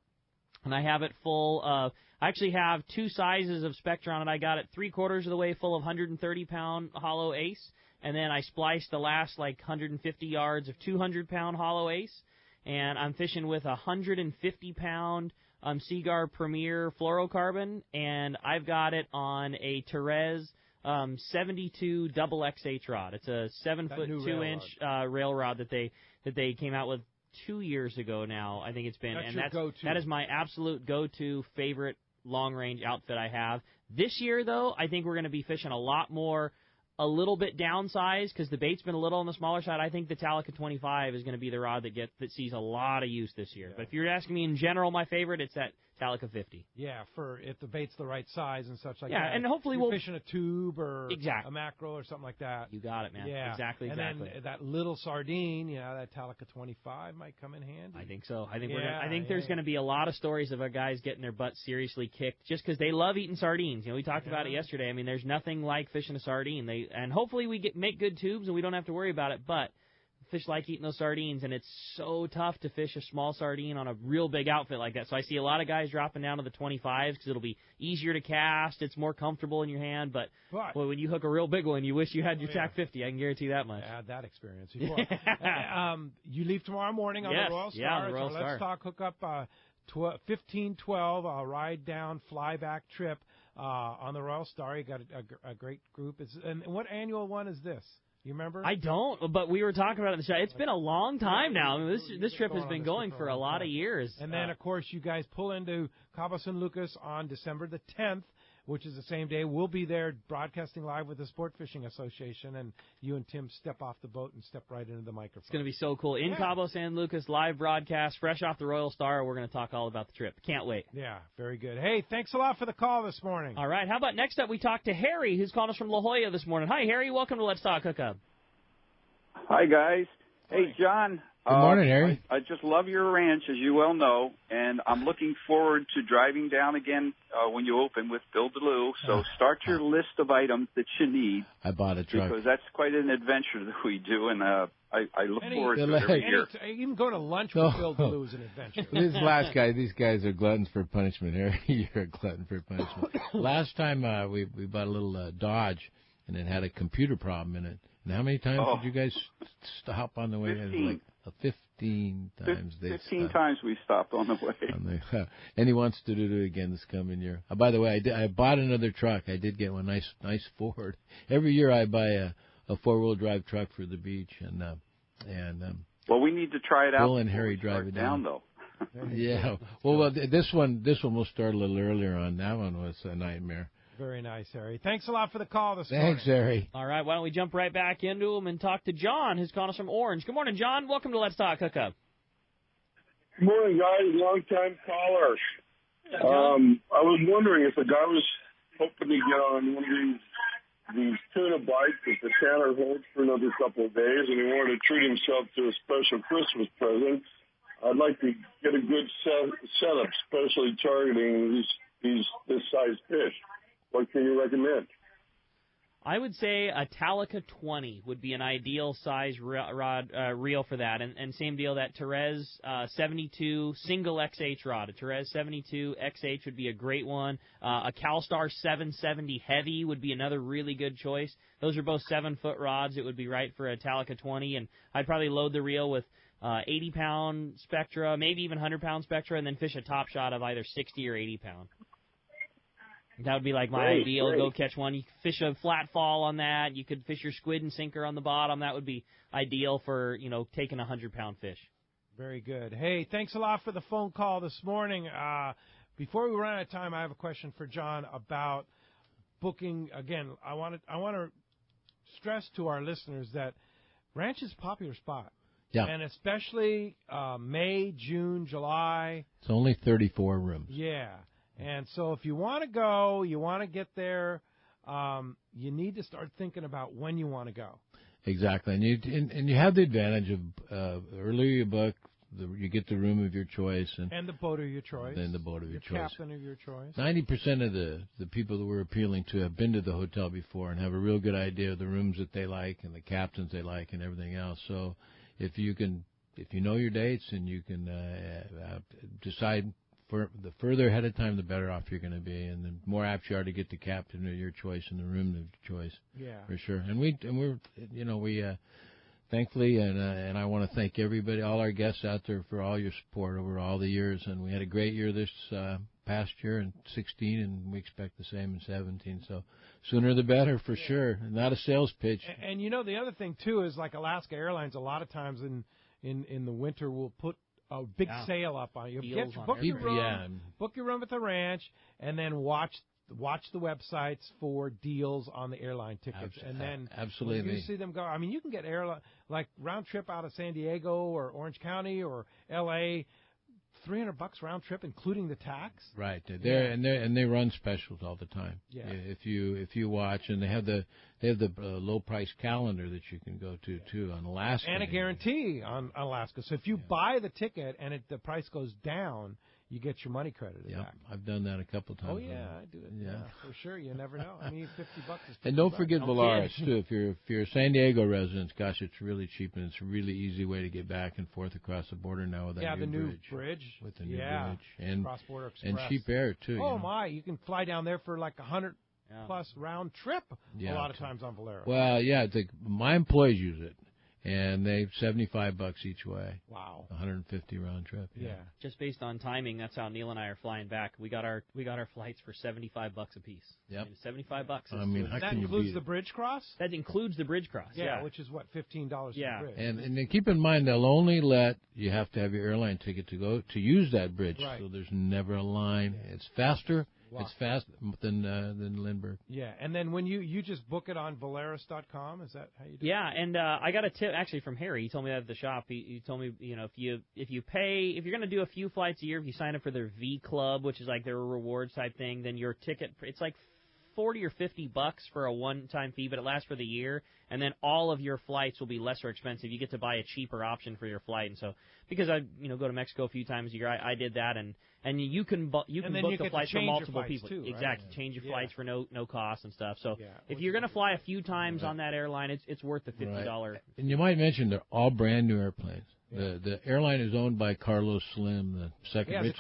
and I have it full of. I actually have 2 sizes of Spectron, and I got it 3/4 of the way full of 130-pound hollow ace, and then I spliced the last 150 yards of 200-pound hollow ace, and I'm fishing with a 150-pound Seaguar Premier fluorocarbon, and I've got it on a Therese 72 double XH rod. It's a 7-foot 2-inch rail rod that they came out with 2 years ago now. I think it's been, that is my absolute go-to favorite long-range outfit I have. This year, though, I think we're going to be fishing a little bit downsized because the bait's been a little on the smaller side. I think the Talica 25 is going to be the rod that sees a lot of use this year. Yeah. But if you're asking me in general, my favorite, it's that Talica 50. Yeah, for if the bait's the right size and such like that. Yeah, and hopefully we'll fishing a tube or a macro or something like that. You got it, man. Yeah, exactly. And then that little sardine, that Talica 25 might come in handy. I think so. I think there's going to be a lot of stories of our guys getting their butts seriously kicked just because they love eating sardines. We talked about it yesterday. I mean, there's nothing like fishing a sardine. And hopefully we make good tubes and we don't have to worry about it. But fish like eating those sardines, and it's so tough to fish a small sardine on a real big outfit like that. So I see a lot of guys dropping down to the 25s because it'll be easier to cast. It's more comfortable in your hand. But boy, when you hook a real big one, you wish you had your TAC 50. I can guarantee that much. I had that experience before. You leave tomorrow morning on the Royal Star. Yeah, the Royal Star. Let's talk hookup 15-12, a ride down, fly back trip on the Royal Star. You got a great group. And what annual one is this? You remember? I don't, but we were talking about it in the show. It's been a long time now. I mean, this trip has been going for a lot of years. And then, of course, you guys pull into Cabo San Lucas on December the 10th, which is the same day. We'll be there broadcasting live with the Sport Fishing Association, and you and Tim step off the boat and step right into the microphone. It's going to be so cool. In Cabo San Lucas, live broadcast, fresh off the Royal Star. We're going to talk all about the trip. Can't wait. Yeah, very good. Hey, thanks a lot for the call this morning. All right, how about next up we talk to Harry, who's calling us from La Jolla this morning. Hi, Harry. Welcome to Let's Talk Hookup. Hi, guys. Hey, John. Good morning, Harry. I just love your ranch, as you well know, and I'm looking forward to driving down again when you open with Bill DeLue. So start your list of items that you need. I bought a truck. Because that's quite an adventure that we do, and I look forward to it every year. Even go to lunch with Bill DeLue is an adventure. These guys are gluttons for punishment, Harry. You're a glutton for punishment. Last time we bought a little Dodge, and it had a computer problem in it. And how many times did you guys stop on the way? 15. Like 15 times. 15 times we stopped on the way. And he wants to do it again this coming year. By the way, I bought another truck. I did get one nice Ford. Every year I buy a 4-wheel drive truck for the beach, and well, we need to try it out. Bill and Harry drive it down though. Yeah. Well, this one will start a little earlier on. That one was a nightmare. Very nice, Harry. Thanks a lot for the call this morning. Thanks, Harry. All right, why don't we jump right back into him and talk to John, who's calling us from Orange. Good morning, John. Welcome to Let's Talk Hookup. Good morning, guys. Long-time caller. I was wondering if a guy was hoping to get on one of these tuna bites that the Tanner holds for another couple of days, and he wanted to treat himself to a special Christmas present. I'd like to get a good setup, especially targeting this size fish. What can you recommend? I would say a Talica 20 would be an ideal size reel for that. And same deal, that Therese 72 single XH rod. A Therese 72 XH would be a great one. A CalStar 770 heavy would be another really good choice. Those are both 7-foot rods. It would be right for a Talica 20. And I'd probably load the reel with 80-pound Spectra, maybe even 100-pound Spectra, and then fish a top shot of either 60 or 80-pound. That would be like my ideal. Go catch one. You could fish a flat fall on that. You could fish your squid and sinker on the bottom. That would be ideal for, taking a 100-pound fish. Very good. Hey, thanks a lot for the phone call this morning. Before we run out of time, I have a question for John about booking. Again, I want to stress to our listeners that Ranch is a popular spot. Yeah. And especially May, June, July. It's only 34 rooms. Yeah. And so if you want to go, you want to get there, you need to start thinking about when you want to go. Exactly. And you have the advantage of earlier you book, you get the room of your choice. And the boat of your choice. And the boat of your choice. Captain of your choice. 90% of the people that we're appealing to have been to the hotel before and have a real good idea of the rooms that they like and the captains they like and everything else. So if you know your dates and you can decide for the further ahead of time, the better off you're going to be, and the more apt you are to get the captain of your choice and the room of your choice. Yeah, for sure. And we thankfully, and I want to thank everybody, all our guests out there for all your support over all the years. And we had a great year this past year in 16, and we expect the same in 17. So sooner the better, for sure. Not a sales pitch. And the other thing too is like Alaska Airlines. A lot of times in the winter will put a big sale up on you. Book your room at the ranch, and then watch the websites for deals on the airline tickets. And then absolutely, when you see them go. I mean, you can get airline like round trip out of San Diego or Orange County or L.A. $300 round trip, including the tax. Right, and they run specials all the time. Yeah. If you watch, and they have the low price calendar that you can go to too on Alaska, and a guarantee on Alaska. So if you buy the ticket and the price goes down, you get your money credited back. I've done that a couple times. Oh yeah, I do it. Yeah, for sure. You never know. I mean, $50 is $50. And don't forget Volaris too. If you're a San Diego resident, gosh, it's really cheap and it's a really easy way to get back and forth across the border now with that new bridge. With the new bridge and cross-border express and cheap air too. Oh my, you can fly down there for like $100+ round trip. Yeah, a lot of times on Volaris. Well, yeah, my employees use it. And they $75 each way. Wow. 150 round trip. Yeah. Just based on timing, that's how Neil and I are flying back. We got our flights for $75 a piece. Yep. $75. I mean, how that can you includes beat the it? bridge cross? That includes the bridge cross. Yeah, which is what, $15 for the bridge. And then keep in mind they'll only let you have to have your airline ticket to go to use that bridge. Right. So there's never a line. It's faster. Wow. It's faster than Lindbergh. Yeah, and then when you just book it on Volaris.com, is that how you do it? Yeah, and I got a tip actually from Harry. He told me that at the shop. He told me, if you're going to do a few flights a year, if you sign up for their V Club, which is like their rewards type thing, then your ticket, it's like $40 or $50 for a one-time fee, but it lasts for the year, and then all of your flights will be less or expensive. You get to buy a cheaper option for your flight, and so because I go to Mexico a few times a year, I did that, and you can book the flights for multiple people. Too, right? Exactly, change your flights for no cost and stuff. So if you're going to fly a few times on that airline, it's worth the $50. Right. And you might mention they're all brand new airplanes. Yeah. The airline is owned by Carlos Slim, the second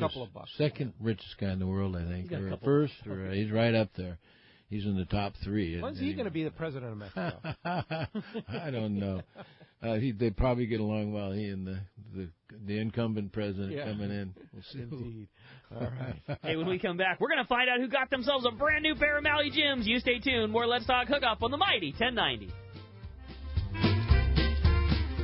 richest guy in the world, I think, or first, or he's right up there. He's in the top 3. When's he going to be the president of Mexico? I don't know. They probably get along well. He and the incumbent president coming in. We'll see. Indeed. All right. Hey, when we come back, we're going to find out who got themselves a brand new pair of Maui Gyms. You stay tuned. More Let's Talk Hookup on the Mighty 1090.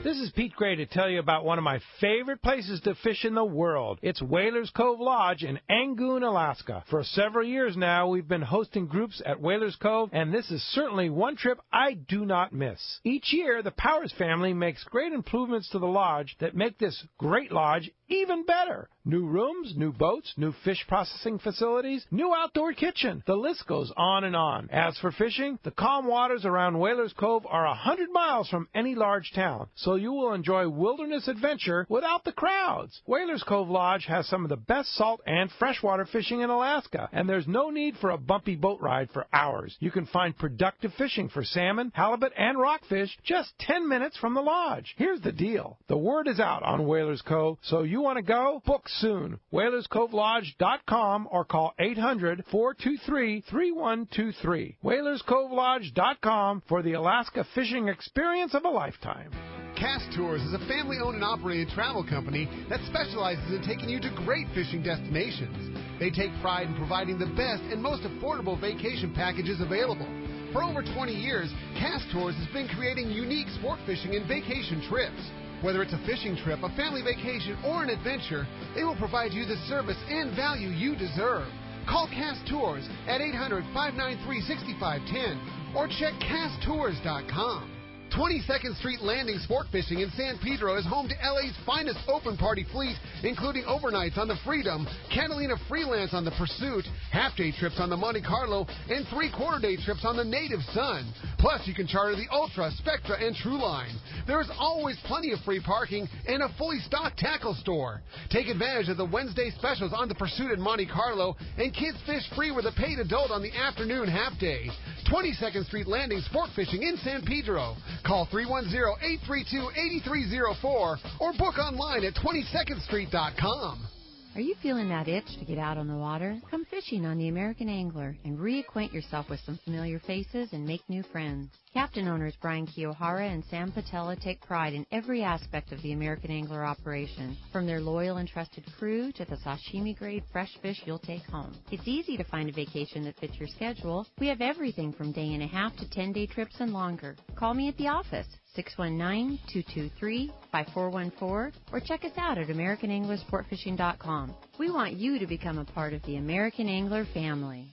This is Pete Gray to tell you about one of my favorite places to fish in the world. It's Whalers Cove Lodge in Angoon, Alaska. For several years now, we've been hosting groups at Whalers Cove, and this is certainly one trip I do not miss. Each year, the Powers family makes great improvements to the lodge that make this great lodge even better. New rooms, new boats, new fish processing facilities, new outdoor kitchen. The list goes on and on. As for fishing, the calm waters around Whalers Cove are 100 miles from any large town, so you will enjoy wilderness adventure without the crowds. Whalers Cove Lodge has some of the best salt and freshwater fishing in Alaska, and there's no need for a bumpy boat ride for hours. You can find productive fishing for salmon, halibut, and rockfish just 10 minutes from the lodge. Here's the deal. The word is out on Whalers Cove, so you want to go? Book soon. WhalersCoveLodge.com or call 800-423-3123. WhalersCoveLodge.com for the Alaska fishing experience of a lifetime. Cast Tours is a family-owned and operated travel company that specializes in taking you to great fishing destinations. They take pride in providing the best and most affordable vacation packages available. For over 20 years, Cast Tours has been creating unique sport fishing and vacation trips. Whether it's a fishing trip, a family vacation, or an adventure, they will provide you the service and value you deserve. Call Cast Tours at 800-593-6510 or check casttours.com. 22nd Street Landing Sport Fishing in San Pedro is home to LA's finest open party fleet, including overnights on the Freedom, Catalina Freelance on the Pursuit, half-day trips on the Monte Carlo, and three-quarter-day trips on the Native Sun. Plus, you can charter the Ultra, Spectra, and True Line. There is always plenty of free parking and a fully stocked tackle store. Take advantage of the Wednesday specials on the Pursuit and Monte Carlo, and kids fish free with a paid adult on the afternoon half-day. 22nd Street Landing Sport Fishing in San Pedro. Call 310-832-8304 or book online at 22ndstreet.com. Are you feeling that itch to get out on the water? Come fishing on the American Angler and reacquaint yourself with some familiar faces and make new friends. Captain owners Brian Kiyohara and Sam Patella take pride in every aspect of the American Angler operation, from their loyal and trusted crew to the sashimi-grade fresh fish you'll take home. It's easy to find a vacation that fits your schedule. We have everything from day and a half to 10-day trips and longer. Call me at the office, 619-223-5414, or check us out at AmericanAnglerSportFishing.com. We want you to become a part of the American Angler family.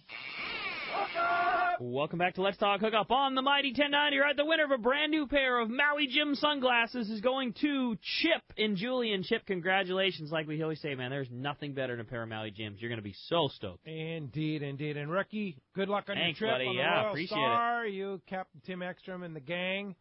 Welcome back to Let's Talk Hookup on the Mighty 1090. Right, the winner of a brand new pair of Maui Jim sunglasses is going to Chip in Julian. Chip, congratulations. Like we always say, man, there's nothing better than a pair of Maui Jims. You're going to be so stoked. Indeed, indeed. And Ricky, good luck on Thanks, your trip buddy. on the Yeah, Royal appreciate Star. You, Captain Tim Ekstrom, and the gang.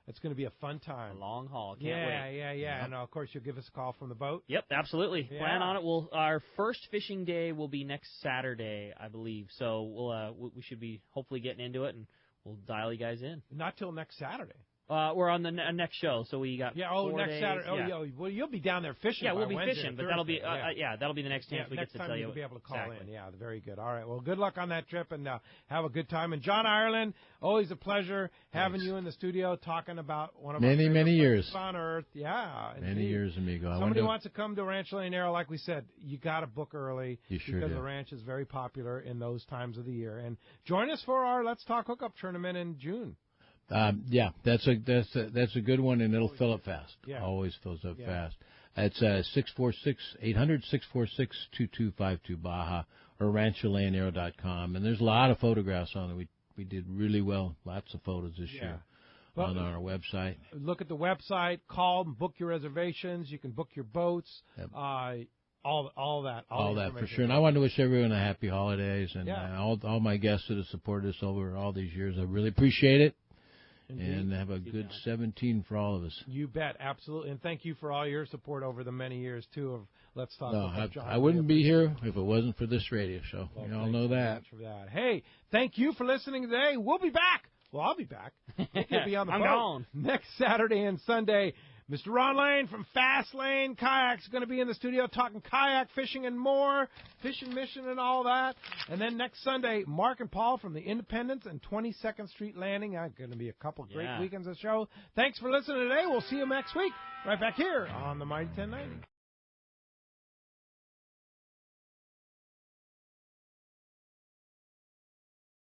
It's going to be a fun time. A long haul. Can't wait. Yeah. Yep. And, of course, you'll give us a call from the boat. Yep, absolutely. Yeah. Plan on it. Our first fishing day will be next Saturday, I believe. So we should be hopefully getting into it, and we'll dial you guys in. Not till next Saturday. We're on the next show, so we got 4 next days. Saturday. Well, you'll be down there fishing. Yeah, we'll by be Wednesday fishing, or but that'll be Thursday, that'll be the next chance we get next to time tell you. You'll be able to call exactly. in. Yeah, very good. All right. Well, good luck on that trip, and have a good time. And John Ireland, always a pleasure having you in the studio talking about one of our many years on earth. Yeah, many years, amigo. Somebody wants to come to Rancho Leonero, like we said, you got to book early because the ranch is very popular in those times of the year. And join us for our Let's Talk Hookup tournament in June. Yeah, that's a good one, and it'll fill up fast. Yeah. Always fills up fast. It's 646-800-646-2252 Baja or rancholeonero.com, and there's a lot of photographs on it. We did really well, lots of photos this year on our website. Look at the website, call, book your reservations. You can book your boats. Yep. All that for sure. And I want to wish everyone a happy holidays, and all my guests that have supported us over all these years. I really appreciate it. Indeed. And have a good 17 for all of us. You bet, absolutely. And thank you for all your support over the many years, too, of Let's Talk. I wouldn't be here if it wasn't for this radio show. Well, you all know that. For that. Hey, thank you for listening today. We'll be back. Well, I'll be back. You'll be on the I'm boat gone. next Saturday and Sunday. Mr. Ron Lane from Fast Lane Kayaks is going to be in the studio talking kayak fishing and more, fishing mission and all that. And then next Sunday, Mark and Paul from the Independence and 22nd Street Landing. Going to be a couple great weekends of show. Thanks for listening today. We'll see you next week right back here on the Mighty 1090.